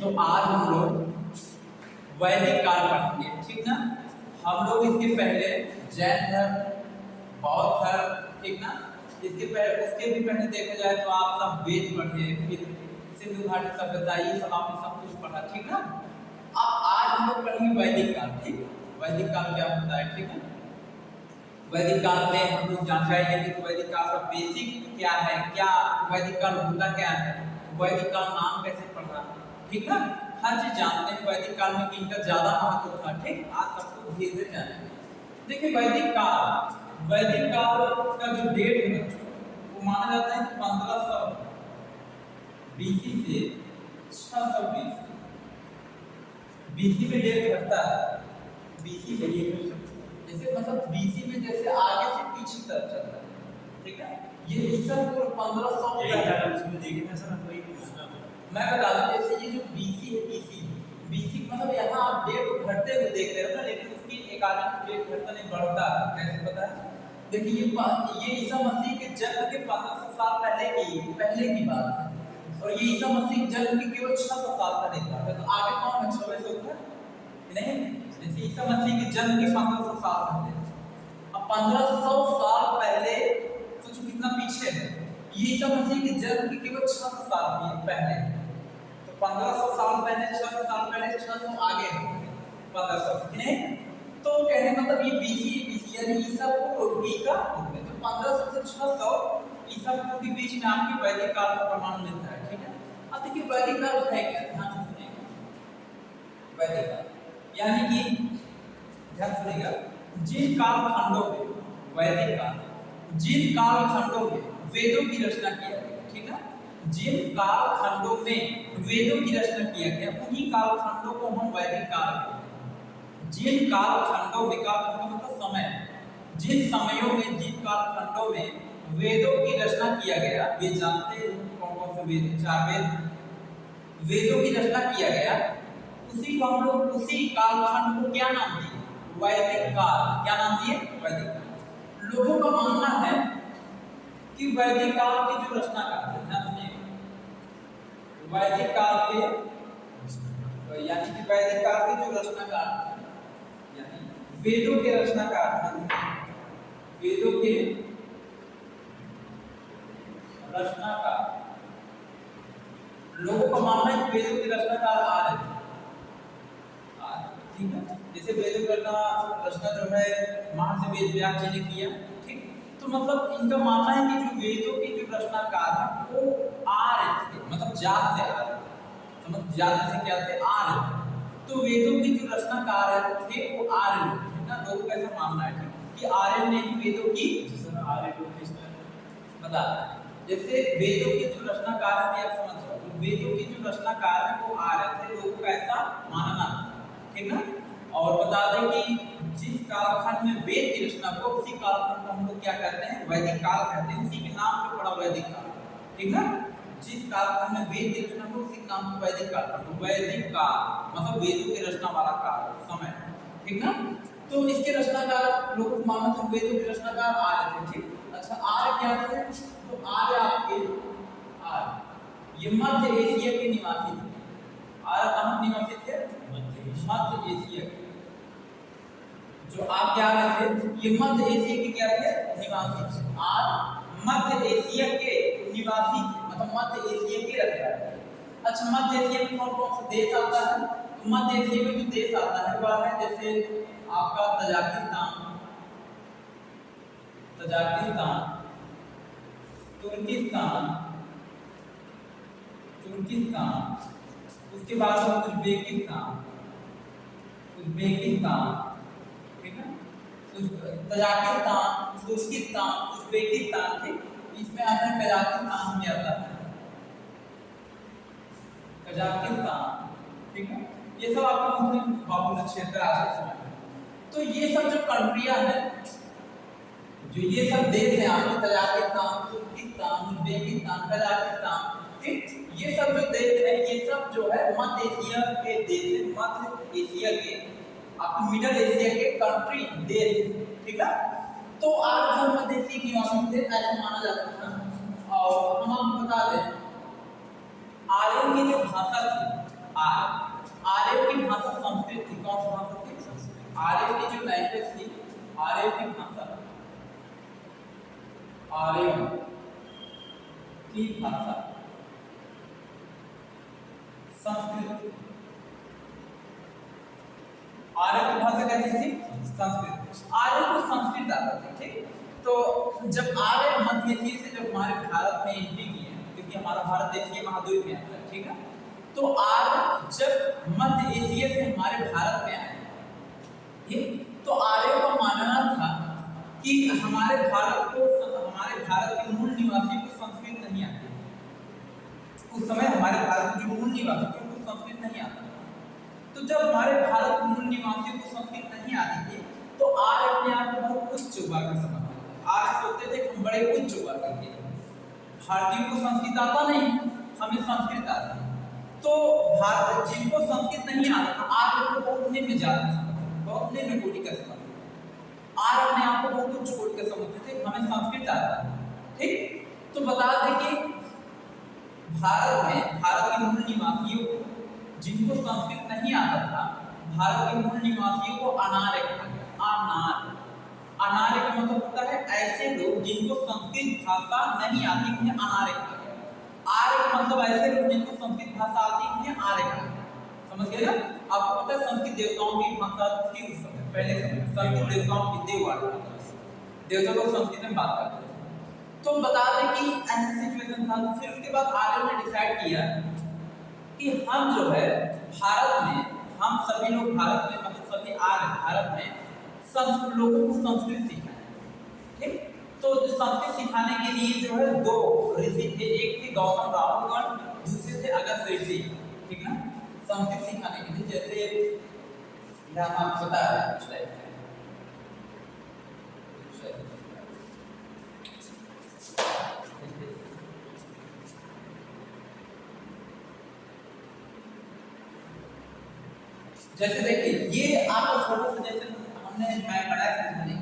तो आज हम लोग वैदिक काल पढ़ेंगे, ठीक ना। हम लोग इसके पहले जैन धर्म, बौद्ध धर्म, ठीक ना, उसके भी पहले देखा जाए तो आप सब वेद पढ़े, फिर सिंधु घाटी सभ्यता, ये सब आपने सब कुछ पढ़ा, ठीक ना। अब आज हम लोग पढ़ेंगे वैदिक काल, ठीक। वैदिक काल क्या होता है, ठीक है। वैदिक काल में हम लोग जानकारी लेंगे कि वैदिक काल का बेसिक क्या है, क्या वैदिक काल होता क्या है, वैदिक काल नाम कैसे पढ़ा, ठीक ना। हर चीज जानते हैं वैदिक काल में किनका ज्यादा महत्व था, ठीक। आज सबको धीरे धीरे जानेंगे। देखिए वैदिक काल का जो डेट है वो माना जाता है 1500 बीसी से 600 बीसी में डेट घटता है। बीसी में जैसे मतलब बीसी में जैसे आगे से पीछे तरफ चलता है, ठीक है। ये ईसा पूर्व 1500 उसमें देखे ना सर, कोई पूछना मैं बता दूं, जैसे ये जो बीसी है, बीसी मतलब यहाँ आप डेट घटते हुए देख रहे हो ना, लेकिन उसकी एक आदमी डेट घटता नहीं बढ़ता है, कैसे पता है। देखिए ये ईसा मसीह के जन्म के 1500 साल पहले की बात है, और ये ईसा मसीह के जन्म के केवल 600 साल पहले की बात है। तो आगे कौन है 600 ऊपर नहीं। जैसे ईसा मसीह के जन्म के 1500 साल पहले, अब 1500 साल पहले सोचो कितना पीछे है। ये ईसा मसीह के जन्म के केवल 600 साल पहले, तो 1500 साल पहले, 600 साल पहले, 600 आगे 1500, नहीं। तो कहने मतलब ये बीसी यानी ईसा पूर्व बी का पूर्व में, तो 1500 से 600 ईसा पूर्व के बीच में आपके वैदिक काल का प्रमाण मिलता है, ठीक है। अब देखिए वैदिक काल है क्या, ध्यान से सुनिएगा। वैदिक काल यानी कि ध्यान सुनिएगा, जिन कालखंडों में वैदिक काल, जिन कालखंडों में वेदों की रचना किया गया, ठीक है। जिन कालखंडों में वेदों की रचना किया गया उन्हीं कालखंडों को हम वैदिक काल कहते हैं। जिन कालखंडों में, कालखंडों मतलब समय, जिन समयों में, जिन कालखंडों में वेदों की रचना किया गया, वे जानते हैं कौन कौन से वेद, 4 वेद, वेदों की रचना किया गया, उसी को हम लोग उसी कालखंड को क्या नाम दिए, वैदिक काल। क्या नाम दिए, वैदिक काल। लोगों का मानना है कि वैदिक काल की जो रचनाकार है, वैदिक काल के यानी कि वैदिक काल के जो रचनाकार यानी वेदों के रचनाकार, वेदों के रचनाकार, लोगों का मानना है कि वेदों के रचनाकार आर्य थे, ठीक है। जैसे वेदों की रचना जो है महर्षि वेदव्यास जी ने किया, ठीक। तो मतलब इनका मानना है कि जो वेदों की जो रचनाकार है वो आर्य थे, मतलब जात से आर्य, मतलब जात से क्या थे, आर्य। तो वेदों की जो रचनाकार थे वो आर्य लोग थे ना, लोगों का ऐसा मानना है, ठीक, कि आर्य ने ही वेदों की आर्य लोग किस बता। जैसे वेदों के जो रचनाकार है, आप समझ रहे हो, वेदों की जो रचनाकार है वो आर्य थे, लोगों का ऐसा मानना, ठीक ना। और बता दें कि जिस कालखंड में वेद की रचना को, उसी कालखंड को हम लोग क्या कहते हैं, वैदिक काल कहते हैं। उसी के नाम पे पड़ा वैदिक काल, ठीक ना। जिस कालखंड में वेद की रचना को, उसी के नाम पे वैदिक काल, तो वैदिक काल मतलब वेदों की रचना वाला काल, समय, ठीक ना। तो इसके रचनाकार लोगों को मानना था, वेदों के रचनाकार आर्य थे, ठीक। अच्छा आर्य क्या थे, तो आर्य आपके ये मध्य एशिया के निवासी थे। आर्य कहाँ निवासी थे, मध्य एशिया के। जो आप क्या थे, ये मध्य एशिया के क्या थे, निवासी। आज मध्य एशिया के निवासी थे, मतलब मध्य एशिया के रहने वाले। अच्छा मध्य एशिया में कौन कौन से देश आता है, तो मध्य एशिया में जो देश आता है वह है जैसे आपका तजाकिस्तान, तुर्किस्तान, उसके बाद उज्बेकिस्तान, ठीक है। तजाकिस्तान, तुर्किस्तान, उज्बेकिस्तान, ठीक। इसमें आता है कजाकिस्तान में आता है, कजाकिस्तान, ठीक है। ये सब आपका मुस्लिम बाहुल्य क्षेत्र आते हैं। तो ये सब जो कंट्रियां हैं, जो ये सब देश हैं आपके, तजाकिस्तान, तुर्किस्तान, उज्बेकिस्तान, कजाकिस्तान, ठीक। ये सब जो देश है, ये सब जो है मध्य एशिया के देश है, मध्य एशिया के आपको मिडल एशिया के कंट्री देश, ठीक है। तो आज जो मध्य एशिया के निवासी थे ऐसा माना जाता है। और हम आपको बता दें आर्यों की जो भाषा थी, आर्यों की भाषा संस्कृत थी। कौन सी भाषा थी? संस्कृत। आर्यों की जो लैंग्वेज थी, आर्यों की भाषा, आर्यों की भाषा संस्कृत। आर्यों की भाषा कैसी थी? संस्कृत। आर्यों को संस्कृत आता था, ठीक। तो जब आर्य मध्य एशिया से जब हमारे भारत में एंट्री की है, क्योंकि हमारा भारत एशिया महाद्वीप में आता है, ठीक है, तो आर्य जब मध्य एशिया से हमारे भारत में आए, ठीक, तो आर्यों का मानना था कि हमारे भारत के मूल निवासियों को संस्कृत नहीं आती। उस समय हमारे भारत के जो मूल निवासी थे उनको संस्कृत नहीं आता। तो जब हमारे भारत के मूल निवासियों को संस्कृत नहीं आती थी, तो आर्य अपने आप को बहुत उच्च वर्ग का समझते थे। आर्य सोचते थे हम बड़े उच्च वर्ग के हैं, भारतीयों को संस्कृत आता नहीं, हमें संस्कृत आता है। तो भारत जिनको संस्कृत नहीं आता था, आर्य को बहुत निम्न जाति समझते थे, बहुत निम्न कोटि का समझते थे। आर्य अपने आप को बहुत उच्च कोटि का समझते थे, हमें संस्कृत आता है, ठीक। तो बता दें कि भारत के मूल निवासियों को, जिनको संस्कृत नहीं आता था, भारत के मूल निवासियों को अनार्य कहा गया। अनार्य का मतलब होता है ऐसे लोग जिनको संस्कृत भाषा नहीं आती, उन्हें अनार्य कहा गया। आर्य का मतलब ऐसे लोग जिनको संस्कृत भाषा आती, उन्हें आर्य कहा गया। समझ गए ना? आपको पता है संस्कृत देवताओं की भाषा थी उस समय, पहले समय संस्कृत देवताओं की देवता लोग संस्कृत में बात करते थे। तो बता दें कि ऐसा सिचुएशन था। फिर उसके बाद आर्यों ने डिसाइड किया कि हम जो है भारत में, हम सभी लोग भारत में, मतलब सभी आर्य भारत में लोगों को संस्कृत सीखना है, ठीक। तो संस्कृत सिखाने के लिए जो है दो ऋषि थे, एक थे गौतम राहुलगण, दूसरे थे अगस्त ऋषि, ठीक ना, संस्कृत सिखाने के लिए। जैसे नाम आपको बता रहे हैं स्लाइड में, जैसे देखिए ये आपको छोटा सा जैसे हमने मैं बनाया समझाने के लिए।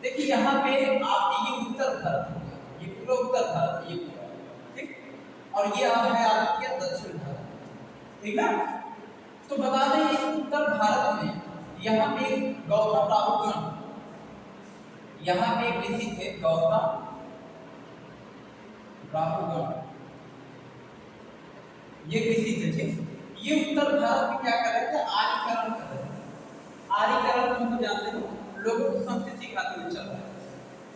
देखिए यहाँ पे आप ये उत्तर भारत हो गया, ये पूरा उत्तर भारत, ये पूरा, ठीक, और ये आप है आपके दक्षिण भारत, ठीक ना। तो बता दें इस उत्तर भारत में यहाँ पे गौतम राहुलगण, यहाँ पे एक ऋषि थे गौतम राहुलगण, ये ऋषि थे, ठीक। ये उत्तर भारत में क्या कर रहे थे? आर्यीकरण कर रहे थे। आर्यीकरण मतलब जानते हो, लोगों को संस्कृत सिखाते हुए चल रहे हैं,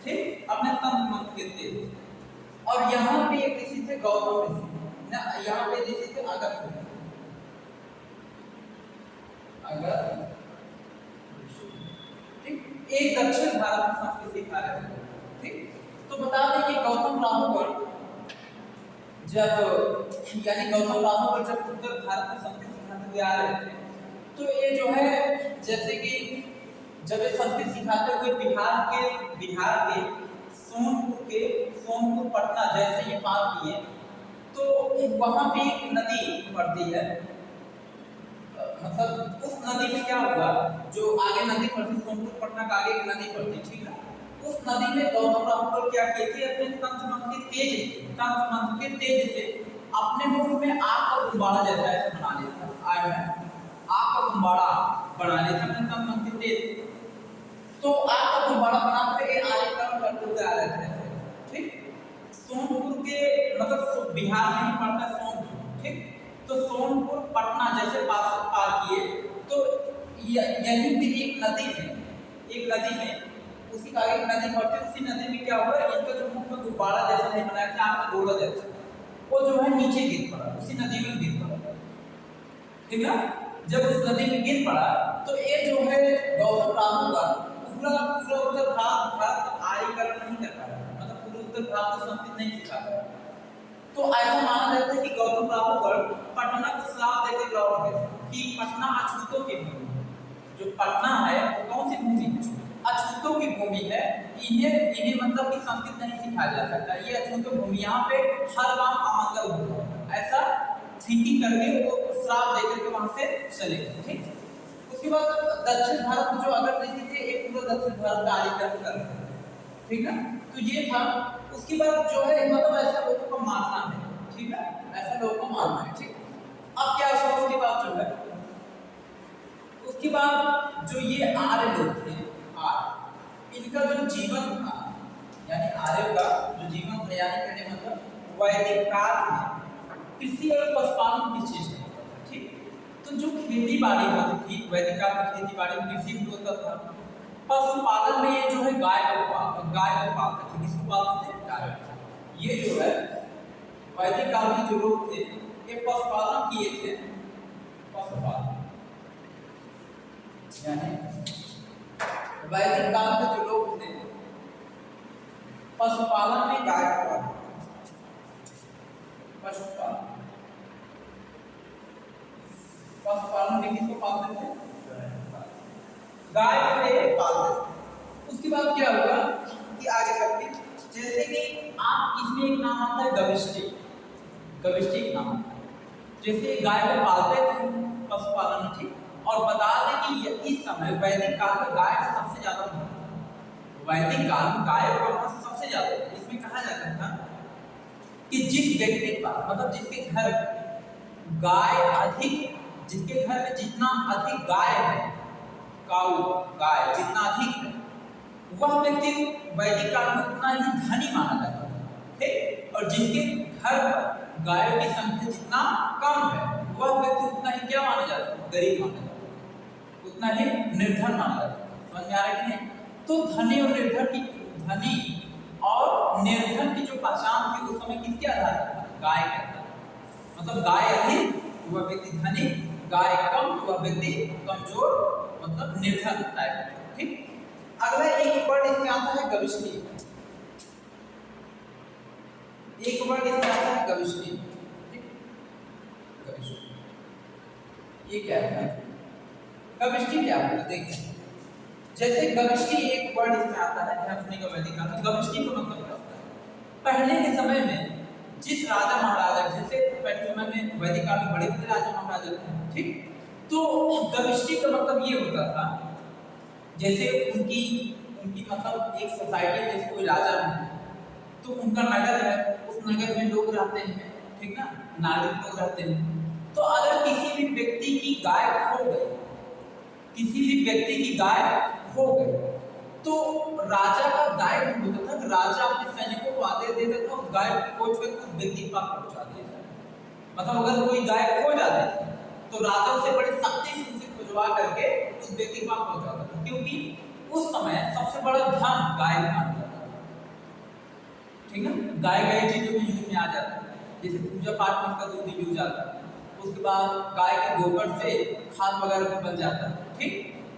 ठीक, अपने तंत्र मंत्र के तेज। और यहाँ पे एक ऋषि थे गौतम ऋषि, ना यहाँ पे ऋषि थे अगस्त ऋषि, ठीक। एक दक्षिण भारत में संस्कृत सिखा रहे थे, ठीक। तो बता दें कि गौतम राहुलगण जब यानी गौतम राहुलगण जब उत्तर भारत में संस्कृत सिखाते हुए आ रहे थे, तो ये जो है जैसे कि जब ये संस्कृत सिखाते हुए बिहार के सोनपुर पटना जैसे ये पार किए, तो वहां पे एक नदी पड़ती है, मतलब उस नदी में क्या हुआ, जो आगे नदी पड़ती, सोनपुर पटना का आगे एक नदी पड़ती, ठीक है, उस नदी में गौतम राहुलगण क्या किए थे? अपने तंत्र मंत्र के तेज से अपने मुंह में आग का गुब्बारा जैसा ऐसे बना लेता, आग का गुब्बारा बना लेता अपने तंत्र मंत्र के तेज। तो आग का गुब्बारा बनाकर ये आर्यीकरण करते हुए आ रहे थे, ठीक। सोनपुर के मतलब बिहार में ही पड़ता है सोनपुर, ठीक। तो सोनपुर पटना जैसे पार किए, तो यहीं पे एक नदी में उसी का एक नदी पड़ती है, उसी नदी में क्या हुआ, इनका जो मुंह में गुब्बारा जैसा नहीं बनाया था, आपका गोला जैसा, वो जो है नीचे गिर पड़ा, उसी नदी में गिर पड़ा, ठीक है। जब उस नदी में गिर पड़ा, तो ये जो है गौतम राहुलगण पूरा उत्तर भारत आर्यीकरण नहीं कर पाया, मतलब पूरे उत्तर भारत को संस्कृत नहीं सिखा पाया। तो ऐसा माना जाता है कि गौतम राहुलगण पटना को श्राप देकर लौट गए कि पटना अछूतों की भूमि, जो पटना है वो कौन सी भूमि है? अछूतों की भूमि है, इन्हें मतलब कि संस्कृत नहीं सिखाया जा सकता, ये अछूतों भूमि, यहाँ पे हर काम अमंगल होता है, ऐसा थिंकिंग करके वो श्राप देकर के वहां से चले गए, ठीक। उसके बाद दक्षिण भारत में जो अगस्त ऋषि थे, एक पूरा दक्षिण भारत का आर्यीकरण कर रहे थे, ठीक है। तो ये था। उसके बाद जो है मतलब ऐसा लोगों का मानना है, ठीक है, ऐसा लोगों का मानना है, ठीक। अब क्या हुआ उसके बाद जो है बाद जो ये आर्य लोग थे, आर्य, इनका जो जीवन था, यानी आर्य का जो जीवन था, यानी कहने मतलब वैदिक काल में कृषि और पशुपालन की चीज होता था। ठीक, तो जो खेती बाड़ी होती थी वैदिक काल में, खेती बाड़ी में कृषि भी होता था, पशुपालन में ये जो है गाय को पालते थे। किसको पालते थे? गाय। ये जो है वैदिक काल के जो लोग थे ये पशुपालन किए थे, पशुपालन यानी वैदिक काल के जो लोग थे पशुपालन में गाय को पालते, पशुपालन में किसको पालते थे? गाय को पालते थे। उसके बाद क्या होगा कि आगे चलते, जैसे कि आप इसमें एक नाम आता है गविष्टि, गविष्टि एक नाम आता है। जैसे गाय को पालते थे पशुपालन में, ठीक, और बता दें कि इस समय वैदिक काल में गाय का सबसे ज्यादा महत्व, वैदिक काल में गाय का महत्व सबसे ज्यादा। इसमें कहा जाता था कि जिस व्यक्ति का मतलब जिसके घर गाय अधिक, जिसके घर में जितना अधिक गाय है, काऊ गाय जितना अधिक है, वह व्यक्ति वैदिक काल में उतना ही धनी माना जाता है। ठीक, और जिसके घर पर गायों की संख्या जितना कम है, वह व्यक्ति उतना ही क्या माना जाता है? गरीब माना जाता है, उतना ही निर्धन माना जाता है। समझ में आ रहा है कि नहीं? तो धनी और निर्धन की, धनी और निर्धन की जो पहचान थी उस समय किसके आधार पर? गाय के आधार पर। मतलब गाय अधिक वह व्यक्ति धनी, गाय कम तो वह व्यक्ति कमजोर, मतलब निर्धन टाइप। ठीक, अगला एक वर्ड इसमें आता है गविष्टि, एक वर्ड इसमें आता है गविष्टि। ठीक, गविष्टि ये क्या है? गविष्टि क्या है देखिए, जैसे गविष्टि एक वर्ड इसमें आता है, ध्यान सुनिएगा। वैदिक काल में गविष्टि का मतलब क्या होता है? पहले के समय में जिस राजा महाराजा, जैसे पहले समय में वैदिक काल में बड़े बड़े राजा महाराजा थे, ठीक, तो गविष्टि का मतलब ये होता था, जैसे उनकी मतलब एक सोसाइटी, जैसे कोई राजा है तो उनका नगर है, उस नगर में लोग रहते हैं, ठीक ना, नागरिक लोग रहते हैं। तो अगर किसी भी व्यक्ति की गाय खो गई, किसी भी व्यक्ति की गाय खो गई, तो राजा का दायित्व होता था कि राजा अपने सैनिकों को आदेश देता था उस गाय को खोज कर उस व्यक्ति के पास पहुंचा दिया जाए। मतलब अगर कोई गाय खो जाती तो राजा उसे बड़ी सख्ती से उसे खुजवा करके उस व्यक्ति के पास पहुंचाता था, क्योंकि उस समय सबसे बड़ा धन गाय माना जाता था। ठीक है, गाय कई चीजों में यूज में आ जाता है, जैसे पूजा पाठ में इसका दूध यूज आता है, उसके बाद गाय के गोबर से खाद वगैरह भी बन जाता है। ठीक,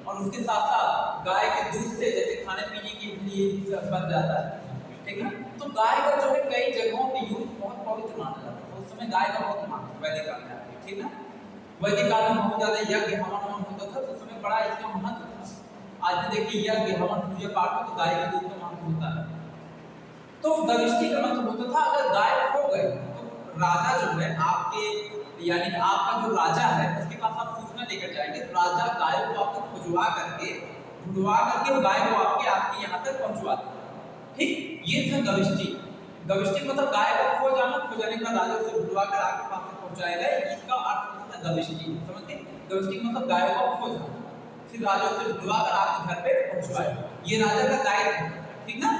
और उसके साथ साथ गाय के दूध से जैसे खाने पीने के लिए बन जाता है। ठीक है, तो गाय का जो है कई जगहों पे यूज बहुत पवित्र माना जाता है। उस समय गाय का बहुत महत्व वैदिक काल में, ठीक ना, वैदिक काल में बहुत ज्यादा यज्ञ हवन होता था, तो उस समय बड़ा इसका महत्व था। आज भी देखिए यज्ञ हवन पूजा पाठ में तो गाय के दूध का महत्व होता है। तो गविष्टि का मतलब होता था अगर गाय खो गई तो राजा जो है आपके, यानी आपका जो राजा है उसके पास आप सूचना लेकर जाएंगे, तो राजा गाय को आपको खुजवा करके ढूंढवा करके गाय को आपके यहाँ तक पहुंचवा देगा। ठीक, ये था गविष्टि। गविष्टि मतलब गाय का खो जाने का राजा उसे ढूंढवा कर आपके पास तक पहुंचाएगा, इसका अर्थ होता है गविष्टि। समझते? गविष्टि मतलब गाय को खो जाना, फिर राजा उसे ढूंढवा कर आपके घर पे पहुंचवाएगा, ये राजा का दायित्व है। ठीक ना,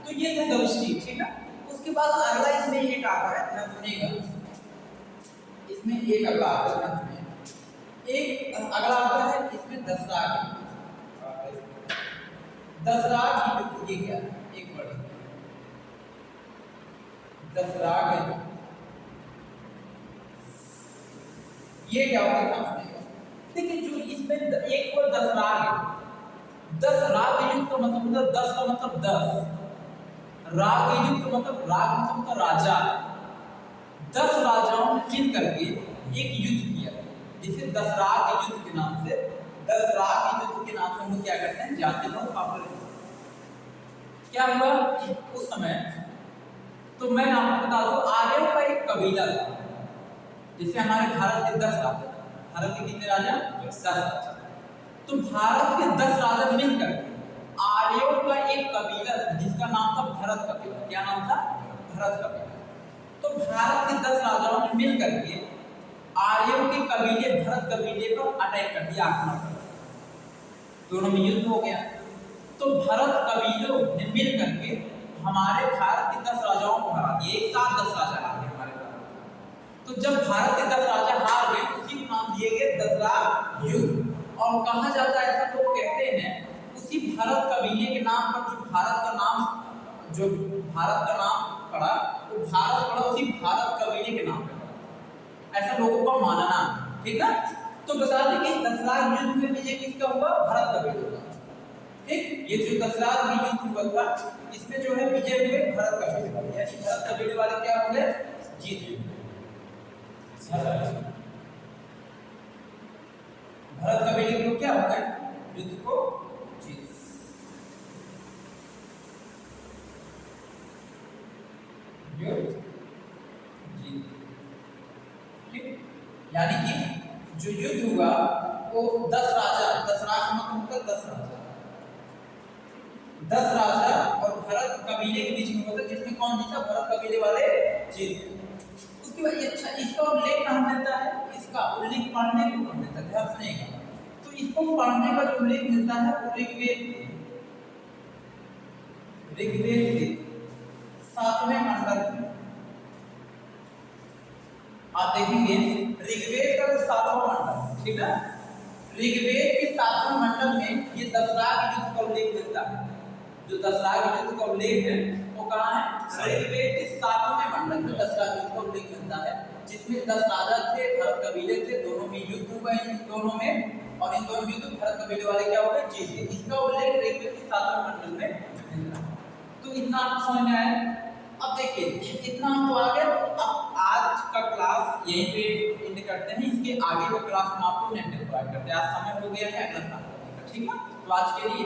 तो ये था गविष्टि। ठीक है, उसके बाद अगला इसमें एक आता है, ध्यान सुनिएगा, इसमें एक अगला आता है, एक अगला आता है इसमें दशराग। दशराग युद्ध ये क्या है? एक वर्ड दशराग, ये क्या होता है? देखिए जो इसमें एक वर्ड दशराग है। दशराग युद्ध का मतलब होता है, दस का मतलब 10, राग युद्ध का मतलब राग मतलब होता राजा। 10 राजाओं ने मिल करके एक युद्ध किया, जिसे दशराग युद्ध के नाम से, दशराग युद्ध के नाम से हम लोग क्या करते हैं जानते हैं, पॉपुलर। क्या हुआ उस समय? तो मैं आपको बता दूं, आर्यों का एक कबीला था, जैसे हमारे भारत के 10 राजा, भारत के कितने राजा? 10 राजा। तो भारत के 10 राजा मिलकर आर्यों का एक कबीला था जिसका नाम था भरत कबीला। क्या नाम था? भरत कबीला। तो भारत के 10 राजाओं ने मिलकर के आर्यों के कबीले भरत कबीले पर अटैक कर दिया, आक्रमण कर दिया। दोनों में युद्ध हो गया। तो भरत कबीलों ने मिल करके हमारे भारत के 10 राजाओं को हरा दिया, एक साथ 10 राजा हार गए हमारे भारत। तो जब भारत के 10 राजा हार गए, उसी को नाम दिए गए दसरा युद्ध। और कहा जाता है, ऐसा लोग कहते हैं, उसी भरत कबीले के नाम पर जो भारत का नाम पड़ा, तो भारत पड़ा उसी भारत कबीले के नाम पे पड़ा, ऐसा लोगों का मानना। ठीक है, तो बता दें कि दसरा युद्ध में विजय किसका हुआ? भरत कबीले का। ठीक, ये जो दसरा युद्ध हुआ था, इसमें जो है विजय हुए भरत कबीले वाले, यानी भरत कबीले वाले क्या हो गए? जीत गए। भरत कबीले के लोग क्या हो गए? युद्ध को जीत। ठीक, यानी कि जो युद्ध हुआ वो 10 राजा, 10 मतलब 10 राजा और भरत कबीले के बीच में हुआ था, जिसमें कौन जीता? भरत कबीले वाले जीत। उसके बाद अच्छा, इसका उल्लेख कहाँ मिलता है? इसका उल्लेख पढ़ने को मिलता है, ध्यान सुनिएगा। तो इसको पढ़ने का जो उल्लेख मिलता है वो ऋग्वेद के 7वें मंडल में। आप देखेंगे ऋग्वेद का जो 7वां मंडल, ठीक है, ऋग्वेद के 7वें मंडल में ये दसरा युद्ध का उल्लेख मिलता है। जो दसरा युद्ध का उल्लेख है वो कहाँ है? ऋग्वेद के 7वें मंडल में दसरा युद्ध का उल्लेख मिलता है, जिसमें 10 राजा थे, भरत कबीले थे, दोनों में युद्ध हुआ इन दोनों में, और इन दोनों युद्ध भरत कबीले वाले क्या हो गए? जीत गए। इसका उल्लेख ऋग्वेद के 7वें मंडल में मिलता है। तो इतना आपको समझ में आया? अब देखिए, इतना आपको आ गया। अब आज का क्लास यहीं पे एंड करते हैं, इसके आगे का क्लास हम आपको नेक्स्ट प्रोवाइड करते हैं। आज समय हो गया है अगला क्लास करने का, ठीक है? तो आज के लिए